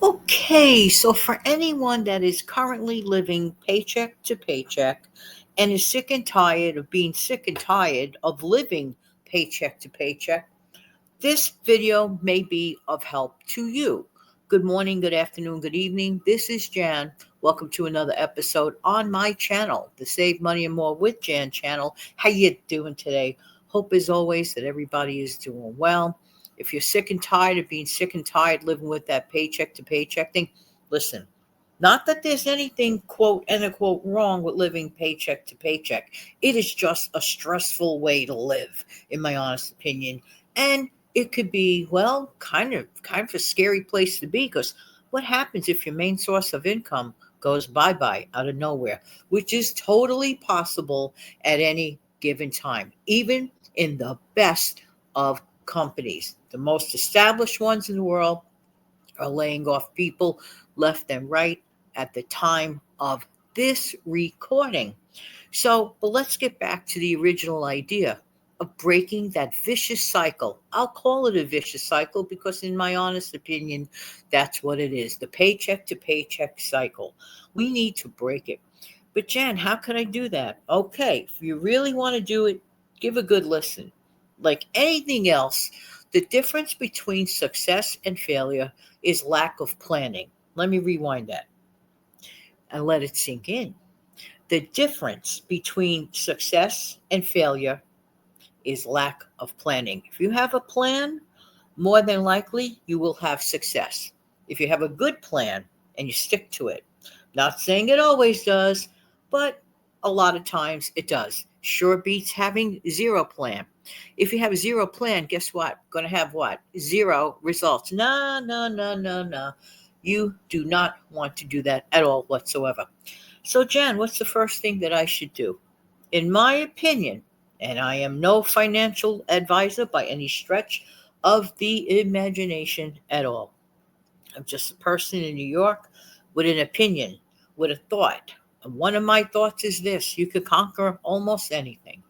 Okay, so for anyone that is currently living paycheck to paycheck and is sick and tired of being sick and tired of living paycheck to paycheck, this video may be of help to you. Good morning, good afternoon, good evening. This is Jan. Welcome to another episode on my channel, the Save Money and More with Jan channel. How you doing today? Hope as always that everybody is doing well. If you're sick and tired of being sick and tired living with that paycheck to paycheck thing, listen. Not that there's anything, quote, and a quote, wrong with living paycheck to paycheck. It is just a stressful way to live, in my honest opinion. And it could be, well, kind of a scary place to be, because what happens if your main source of income goes bye-bye out of nowhere, which is totally possible at any given time, even in the best of companies. The most established ones in the world are laying off people left and right at the time of this recording. But let's get back to the original idea of breaking that vicious cycle. I'll call it a vicious cycle because, in my honest opinion, that's what it is, the paycheck to paycheck cycle. We need to break it. But Jan, how can I do that? Okay, if you really want to do it, give a good listen. Like anything else, the difference between success and failure is lack of planning. Let me rewind that and let it sink in. The difference between success and failure is lack of planning. If you have a plan, more than likely you will have success. If you have a good plan and you stick to it, not saying it always does, but a lot of times it does. Sure beats having zero plan. If you have a zero plan, guess what? Going to have what? Zero results. No, no, no, no, no. You do not want to do that at all whatsoever. So, Jan, what's the first thing that I should do? In my opinion, and I am no financial advisor by any stretch of the imagination at all. I'm just a person in New York with an opinion, with a thought. And one of my thoughts is this: you can conquer almost anything.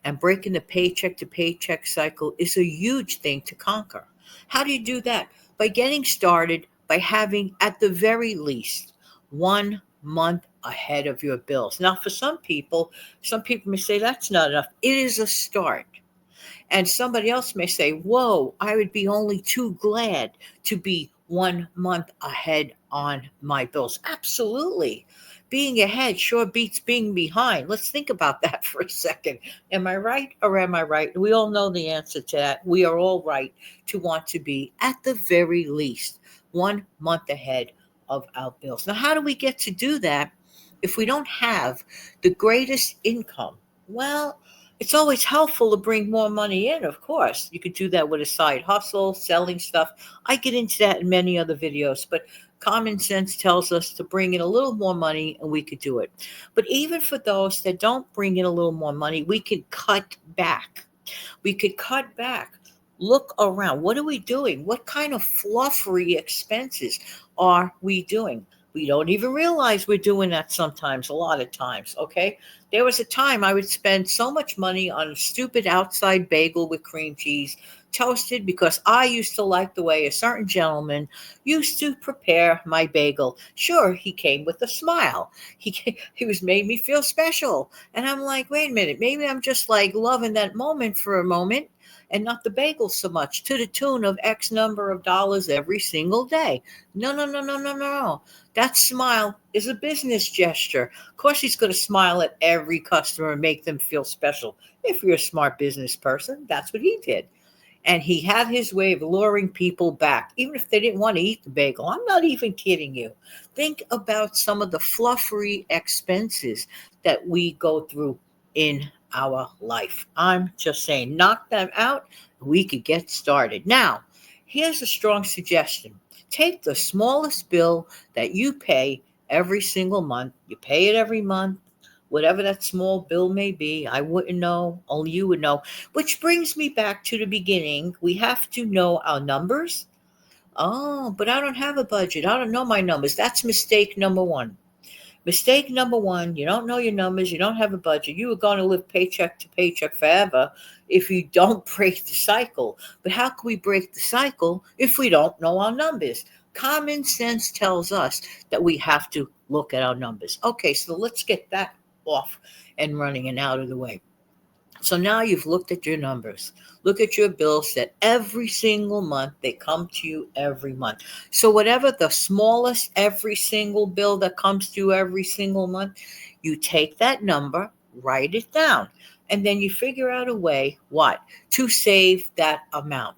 And breaking the paycheck to paycheck cycle is a huge thing to conquer. How do you do that? By getting started by having, at the very least, 1 month ahead of your bills. Now, for some people may say that's not enough. It is a start. And somebody else may say, whoa, I would be only too glad to be 1 month ahead on my bills. Absolutely. Being ahead sure beats being behind. Let's think about that for a second. Am I right or am I right? We all know the answer to that. We are all right to want to be, at the very least, 1 month ahead of our bills. Now, how do we get to do that if we don't have the greatest income? Well, it's always helpful to bring more money in, of course. You could do that with a side hustle, selling stuff. I get into that in many other videos, but common sense tells us to bring in a little more money and we could do it. But even for those that don't bring in a little more money, we could cut back. We could cut back. Look around. What are we doing? What kind of fluffery expenses are we doing? We don't even realize we're doing that sometimes, a lot of times, okay? There was a time I would spend so much money on a stupid outside bagel with cream cheese, toasted, because I used to like the way a certain gentleman used to prepare my bagel. Sure, he came with a smile. He was made me feel special. And I'm like, wait a minute, maybe I'm just like loving that moment for a moment and not the bagel so much, to the tune of X number of dollars every single day. No, no, no, no, no, no. That smile is a business gesture. Of course, he's going to smile at every customer and make them feel special. If you're a smart business person, that's what he did. And he had his way of luring people back, even if they didn't want to eat the bagel. I'm not even kidding you. Think about some of the fluffery expenses that we go through in our life. I'm just saying, knock them out. We could get started. Now, here's a strong suggestion. Take the smallest bill that you pay every single month. You pay it every month, whatever that small bill may be. I wouldn't know, only you would know. Which brings me back to the beginning. We have to know our numbers. Oh, but I don't have a budget. I don't know my numbers. That's mistake number one. Mistake number one, you don't know your numbers, you don't have a budget. You are going to live paycheck to paycheck forever if you don't break the cycle. But how can we break the cycle if we don't know our numbers? Common sense tells us that we have to look at our numbers. Okay, so let's get that off and running and out of the way. So now you've looked at your numbers. Look at your bills that every single month they come to you every month. So whatever the smallest every single bill that comes to you every single month, you take that number, write it down, and then you figure out a way what to save that amount.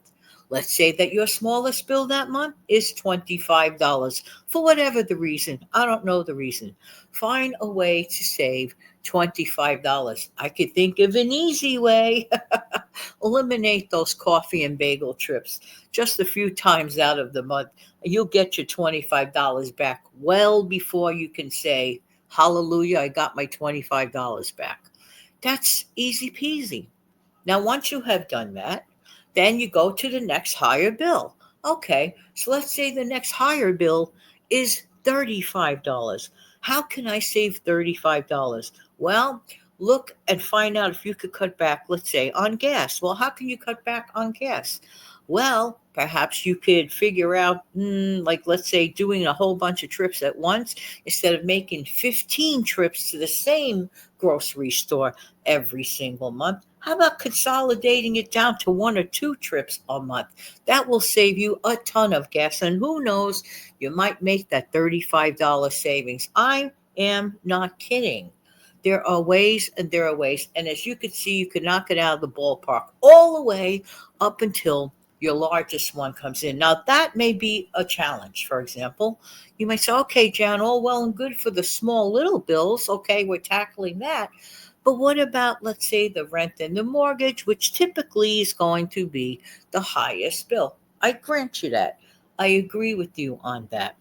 Let's say that your smallest bill that month is $25 for whatever the reason. I don't know the reason. Find a way to save $25. I could think of an easy way. Eliminate those coffee and bagel trips just a few times out of the month. You'll get your $25 back well before you can say, hallelujah, I got my $25 back. That's easy peasy. Now, once you have done that, then you go to the next higher bill. Okay, so let's say the next higher bill is $35. How can I save $35? Well, look and find out if you could cut back, let's say, on gas. Well, how can you cut back on gas? Well, perhaps you could figure out, like, let's say, doing a whole bunch of trips at once instead of making 15 trips to the same grocery store every single month. How about consolidating it down to 1 or 2 trips a month? That will save you a ton of gas. And who knows, you might make that $35 savings. I am not kidding. There are ways and there are ways. And as you can see, you can knock it out of the ballpark all the way up until your largest one comes in. Now, that may be a challenge. For example, you might say, okay, Jan, all well and good for the small little bills. Okay, we're tackling that. But what about, let's say, the rent and the mortgage, which typically is going to be the highest bill? I grant you that. I agree with you on that.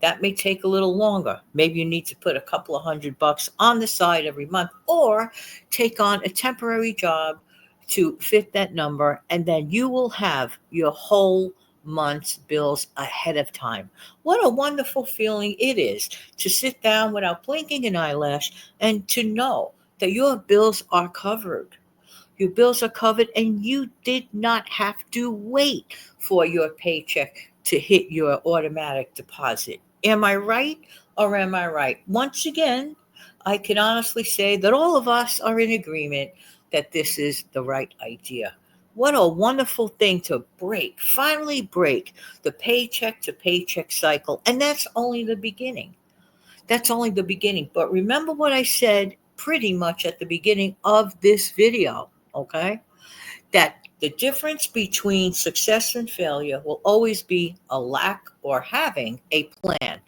That may take a little longer. Maybe you need to put a couple of $100 on the side every month or take on a temporary job to fit that number, and then you will have your whole month's bills ahead of time. What a wonderful feeling it is to sit down without blinking an eyelash and to know that your bills are covered. Your bills are covered, and you did not have to wait for your paycheck to hit your automatic deposit. Am I right or am I right? Once again, I can honestly say that all of us are in agreement that this is the right idea. What a wonderful thing to finally break the paycheck to paycheck cycle. And that's only the beginning. That's only the beginning. But remember what I said pretty much at the beginning of this video, okay? That the difference between success and failure will always be a lack or having a plan.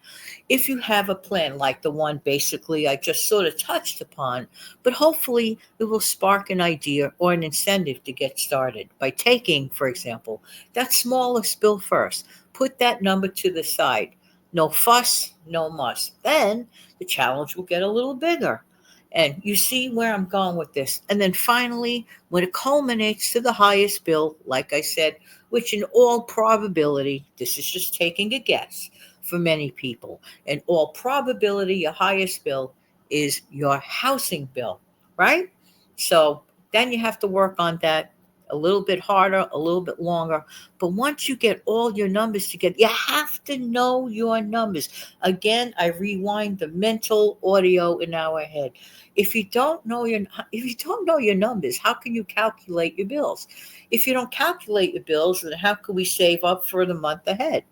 If you have a plan like the one basically I just sort of touched upon, but hopefully it will spark an idea or an incentive to get started by taking, for example, that smallest bill first. Put that number to the side. No fuss, no muss. Then the challenge will get a little bigger. And you see where I'm going with this. And then finally, when it culminates to the highest bill, like I said, which in all probability, this is just taking a guess for many people, in all probability, your highest bill is your housing bill, right? So then you have to work on that a little bit harder, a little bit longer. But once you get all your numbers together, you have to know your numbers. Again, I rewind the mental audio in our head. If you don't know your numbers, how can you calculate your bills? If you don't calculate your bills, then how can we save up for the month ahead?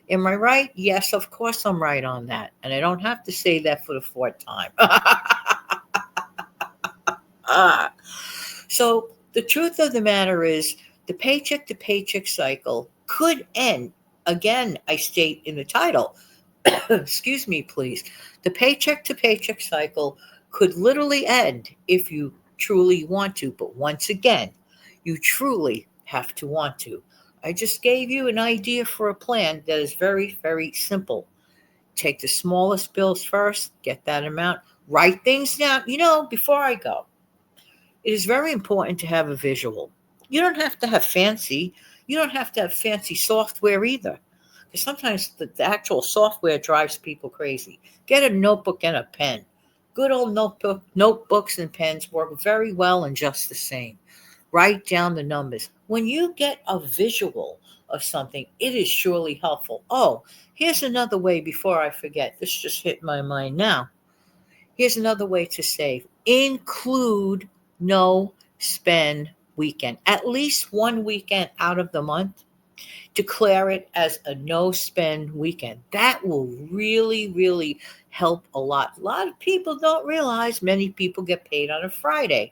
Am I right? Yes, of course I'm right on that. And I don't have to say that for the fourth time. So the truth of the matter is the paycheck to paycheck cycle could end. Again, I state in the title, excuse me, please. The paycheck to paycheck cycle could literally end if you truly want to. But once again, you truly have to want to. I just gave you an idea for a plan that is very, very simple. Take the smallest bills first, get that amount, write things down. Before I go, it is very important to have a visual. You don't have to have fancy. You don't have to have fancy software either. Because sometimes the actual software drives people crazy. Get a notebook and a pen. Good old notebooks and pens work very well and just the same. Write down the numbers. When you get a visual of something, it is surely helpful. Oh, here's another way before I forget. This just hit my mind now. Here's another way to save. Include no spend weekend. At least one weekend out of the month. Declare it as a no spend weekend. That will really, really help a lot. A lot of people don't realize many people get paid on a Friday.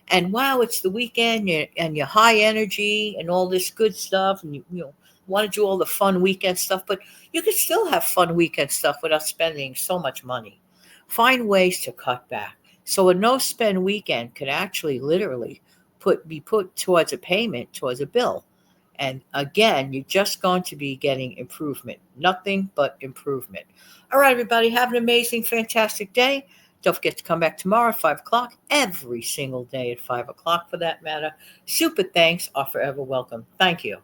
And wow, it's the weekend and you're high energy and all this good stuff. And you want to do all the fun weekend stuff, but you can still have fun weekend stuff without spending so much money. Find ways to cut back. So a no spend weekend could actually literally be put towards a payment, towards a bill. And again, you're just going to be getting improvement, nothing but improvement. All right, everybody, have an amazing, fantastic day. Don't forget to come back tomorrow at 5 o'clock, every single day at 5 o'clock for that matter. Super thanks are forever welcome. Thank you.